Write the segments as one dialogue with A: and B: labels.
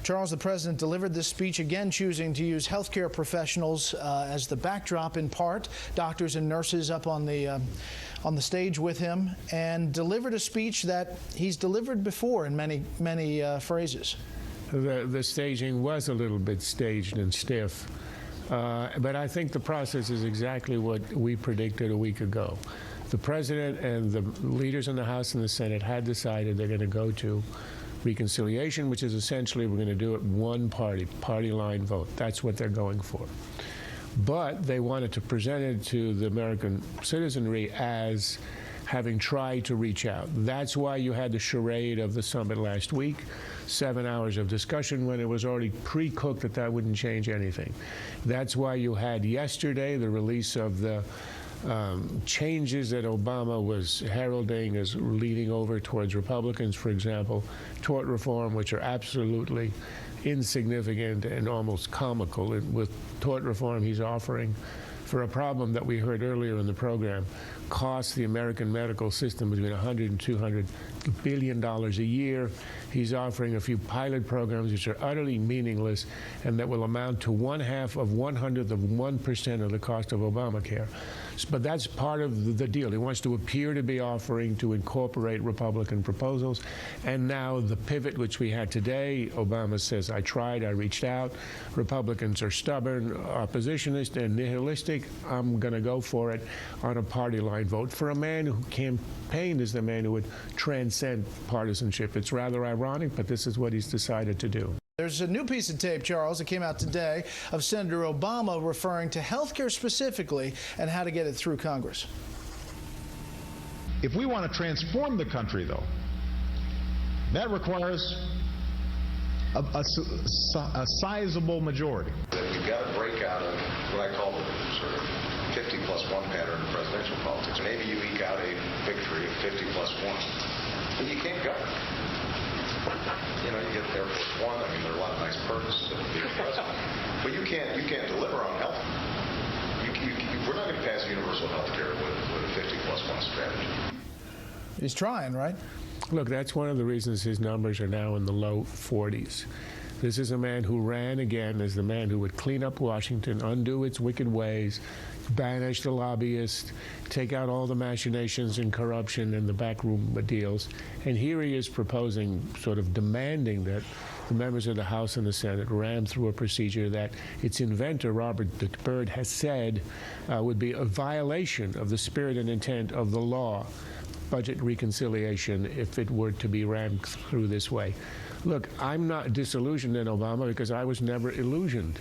A: Charles, the president delivered this speech again, choosing to use healthcare professionals as the backdrop in part, doctors and nurses up on the stage with him, and delivered a speech that he's delivered before in many phrases.
B: The staging was a little bit staged and stiff, but I think the process is exactly what we predicted a week ago. The president and the leaders in the House and the Senate had decided they're going to go to reconciliation, which is essentially we're going to do it one party line vote. That's what they're going for. But they wanted to present it to the American citizenry as having tried to reach out. That's why you had the charade of the summit last week, 7 hours of discussion when it was already pre-cooked that wouldn't change anything. That's why you had yesterday the release of the changes that Obama was heralding as leading over towards Republicans, for example, tort reform, which are absolutely insignificant and almost comical. With tort reform he's offering for a problem that we heard earlier in the program, costs the American medical system between $100 and $200 billion a year. He's offering a few pilot programs which are utterly meaningless and that will amount to 0.01% of the cost of Obamacare. But that's part of the deal. He wants to appear to be offering to incorporate Republican proposals. And now the pivot which we had today, Obama says, I tried, I reached out. Republicans are stubborn, oppositionist, and nihilistic. I'm going to go for it on a party line vote for a man who campaigned as the man who would transcend partisanship. It's rather ironic, but this is what he's decided to do.
A: There's a new piece of tape, Charles, that came out today of Senator Obama referring to health care specifically and how to get it through Congress.
C: If we want to transform the country, though, that requires a sizable majority.
D: We've got to break out of what I call the sort of 50+1 pattern in presidential politics. Maybe you eke out a victory of 50+1, but you can't govern. You know, you get Air Force One. I mean, there are a lot of nice perks to being president, but you can't deliver on health. We're not going to pass universal health care with a 50+1 strategy.
A: He's trying, right?
B: Look, that's one of the reasons his numbers are now in the low 40s. This is a man who ran again as the man who would clean up Washington, undo its wicked ways, banish the lobbyists, take out all the machinations and corruption and the backroom deals. And here he is proposing, sort of demanding that the members of the House and the Senate ram through a procedure that its inventor, Robert Byrd, has said would be a violation of the spirit and intent of the law, budget reconciliation, if it were to be rammed through this way. Look, I'm not disillusioned in Obama because I was never illusioned.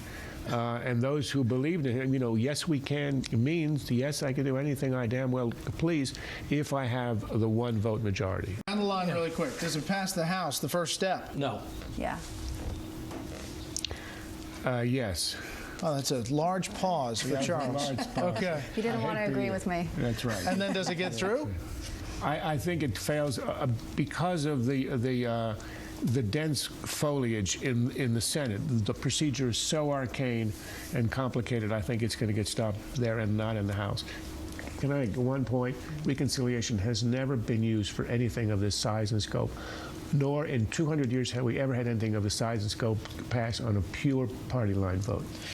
B: And those who believed in him, you know, yes, we can means, yes, I can do anything I damn well please if I have the one vote majority.
A: On the line really quick. Does it pass the House, the first step?
E: No.
F: Yeah.
B: Yes.
A: Oh, that's a large pause for Charles. Okay.
F: He didn't want to agree with me.
B: That's right.
A: And then does it get through?
B: I think it fails because of the dense foliage in the Senate. The procedure is so arcane and complicated, I think it's going to get stopped there and not in the House. Can I make one point? Reconciliation has never been used for anything of this size and scope, nor in 200 years have we ever had anything of the size and scope pass on a pure party line vote.